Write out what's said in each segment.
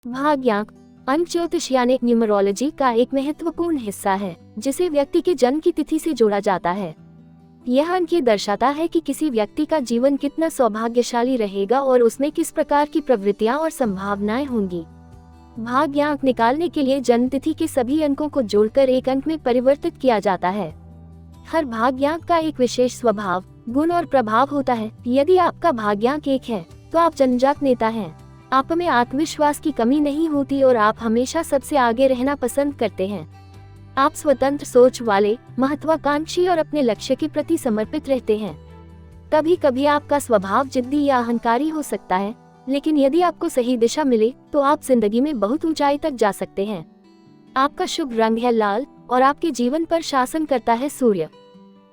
भाग्यांक अंक ज्योतिष यानी न्यूमरोलॉजी का एक महत्वपूर्ण हिस्सा है, जिसे व्यक्ति के जन्म की तिथि से जोड़ा जाता है। यह अंक ये दर्शाता है कि किसी व्यक्ति का जीवन कितना सौभाग्यशाली रहेगा और उसमें किस प्रकार की प्रवृत्तियां और संभावनाएं होंगी। भाग्यांक निकालने के लिए जन्म तिथि के सभी अंकों को जोड़कर एक अंक में परिवर्तित किया जाता है। हर भाग्यांक का एक विशेष स्वभाव, गुण और प्रभाव होता है। यदि आपका भाग्यांक 1 है तो आप जन्मजात नेता हैं। आप में आत्मविश्वास की कमी नहीं होती और आप हमेशा सबसे आगे रहना पसंद करते हैं। आप स्वतंत्र सोच वाले, महत्वाकांक्षी और अपने लक्ष्य के प्रति समर्पित रहते हैं। कभी कभी आपका स्वभाव जिद्दी या अहंकारी हो सकता है, लेकिन यदि आपको सही दिशा मिले तो आप जिंदगी में बहुत ऊंचाई तक जा सकते हैं। आपका शुभ रंग है लाल और आपके जीवन पर शासन करता है सूर्य।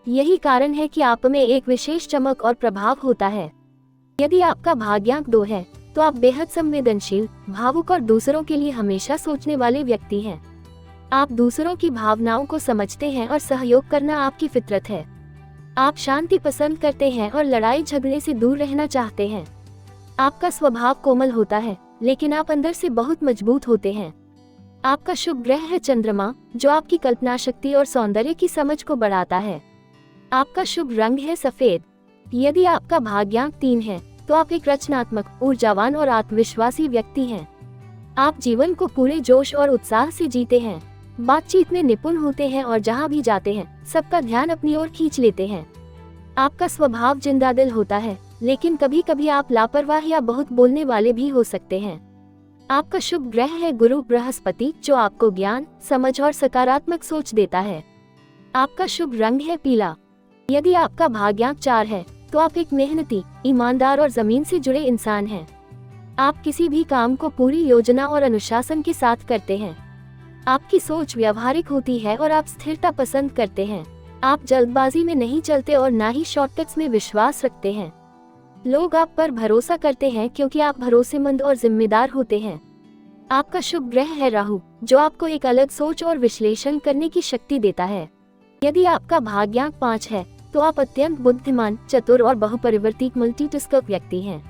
यही कारण है कि आप में एक विशेष चमक और प्रभाव होता है। यदि आपका भाग्यांक 2 है तो आप बेहद संवेदनशील, भावुक और दूसरों के लिए हमेशा सोचने वाले व्यक्ति हैं। आप दूसरों की भावनाओं को समझते हैं और सहयोग करना आपकी फितरत है। आप शांति पसंद करते हैं और लड़ाई झगड़े से दूर रहना चाहते हैं। आपका स्वभाव कोमल होता है, लेकिन आप अंदर से बहुत मजबूत होते हैं। आपका शुभ ग्रह है चंद्रमा, जो आपकी कल्पना शक्ति और सौंदर्य की समझ को बढ़ाता है। आपका शुभ रंग है सफेद। यदि आपका भाग्यांक 3 है तो आप एक रचनात्मक, ऊर्जावान और आत्मविश्वासी व्यक्ति हैं। आप जीवन को पूरे जोश और उत्साह से जीते हैं, बातचीत में निपुण होते हैं और जहां भी जाते हैं सबका ध्यान अपनी ओर खींच लेते हैं। आपका स्वभाव जिंदादिल होता है, लेकिन कभी कभी आप लापरवाह या बहुत बोलने वाले भी हो सकते हैं। आपका शुभ ग्रह है गुरु बृहस्पति, जो आपको ज्ञान, समझ और सकारात्मक सोच देता है। आपका शुभ रंग है पीला। यदि आपका भाग्यांक 4 है तो आप एक मेहनती, ईमानदार और जमीन से जुड़े इंसान हैं। आप किसी भी काम को पूरी योजना और अनुशासन के साथ करते हैं। आपकी सोच व्यवहारिक होती है और आप स्थिरता पसंद करते हैं। आप जल्दबाजी में नहीं चलते और ना ही शॉर्टकट्स में विश्वास रखते हैं। लोग आप पर भरोसा करते हैं क्योंकि आप भरोसेमंद और जिम्मेदार होते हैं। आपका शुभ ग्रह है राहु, जो आपको एक अलग सोच और विश्लेषण करने की शक्ति देता है। यदि आपका भाग्यांक 5 है तो आप अत्यंत बुद्धिमान, चतुर और बहुपरिवर्तित मल्टीटास्कर व्यक्ति हैं।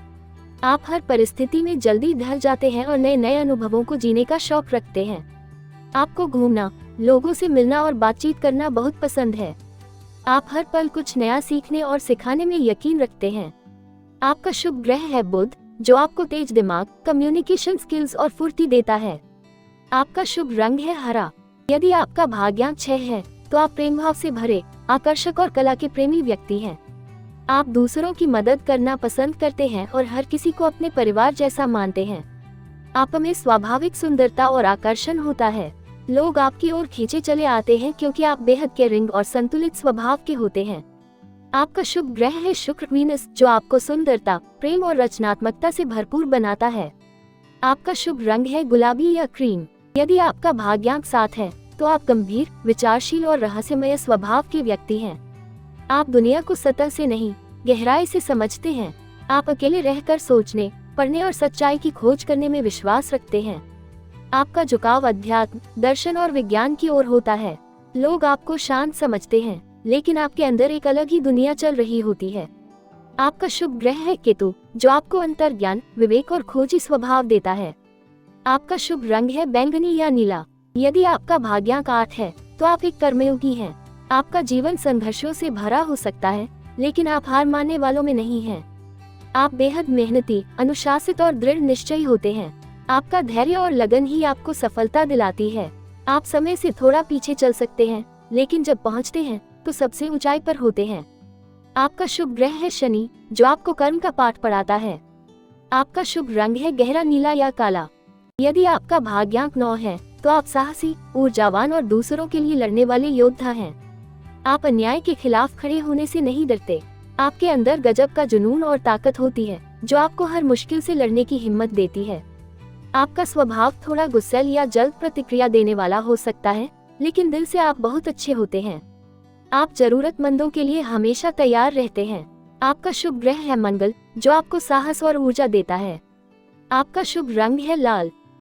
आप हर परिस्थिति में जल्दी ढल जाते हैं और नए नए अनुभवों को जीने का शौक रखते हैं। आपको घूमना, लोगों से मिलना और बातचीत करना बहुत पसंद है। आप हर पल कुछ नया सीखने और सिखाने में यकीन रखते हैं। आपका शुभ ग्रह है बुध, जो आपको तेज दिमाग, कम्युनिकेशन स्किल्स और फुर्ती देता है। आपका शुभ रंग है हरा। यदि आपका भाग्यांक 6 है तो आप प्रेम भाव से भरे, आकर्षक और कला के प्रेमी व्यक्ति हैं। आप दूसरों की मदद करना पसंद करते हैं और हर किसी को अपने परिवार जैसा मानते हैं। आप में स्वाभाविक सुंदरता और आकर्षण होता है। लोग आपकी ओर खींचे चले आते हैं क्योंकि आप बेहद केयरिंग और संतुलित स्वभाव के होते हैं। आपका शुभ ग्रह है शुक्र वीनस, जो आपको सुंदरता, प्रेम और रचनात्मकता से भरपूर बनाता है। आपका शुभ रंग है गुलाबी या क्रीम। यदि आपका भाग्यांक 7 है तो आप गंभीर, विचारशील और रहस्यमय स्वभाव के व्यक्ति हैं। आप दुनिया को सतह से नहीं, गहराई से समझते हैं। आप अकेले रहकर सोचने, पढ़ने और सच्चाई की खोज करने में विश्वास रखते हैं। आपका झुकाव अध्यात्म, दर्शन और विज्ञान की ओर होता है। लोग आपको शांत समझते हैं, लेकिन आपके अंदर एक अलग ही दुनिया चल रही होती है। आपका शुभ ग्रह है केतु, जो आपको अंतर्ज्ञान, विवेक और खोजी स्वभाव देता है। आपका शुभ रंग है बैंगनी या नीला। यदि आपका भाग्यांक 8 है तो आप एक कर्मयोगी हैं। आपका जीवन संघर्षों से भरा हो सकता है, लेकिन आप हार मानने वालों में नहीं हैं। आप बेहद मेहनती, अनुशासित और दृढ़ निश्चयी होते हैं। आपका धैर्य और लगन ही आपको सफलता दिलाती है। आप समय से थोड़ा पीछे चल सकते हैं, लेकिन जब पहुंचते हैं तो सबसे ऊंचाई पर होते हैं। आपका शुभ ग्रह है शनि, जो आपको कर्म का पाठ पढ़ाता है। आपका शुभ रंग है गहरा नीला या काला। यदि आपका भाग्यांक 9 है तो आप साहसी, ऊर्जावान और दूसरों के लिए लड़ने वाले योद्धा हैं। आप अन्याय के खिलाफ खड़े होने से नहीं डरते। आपके अंदर गजब का जुनून और ताकत होती है, जो आपको हर मुश्किल से लड़ने की हिम्मत देती है। आपका स्वभाव थोड़ा गुस्सैल या जल्द प्रतिक्रिया देने वाला हो सकता है, लेकिन दिल से आप बहुत अच्छे होते हैं। आप जरूरतमंदों के लिए हमेशा तैयार रहते हैं। आपका शुभ ग्रह है मंगल, जो आपको साहस और ऊर्जा देता है। आपका शुभ रंग है लाल।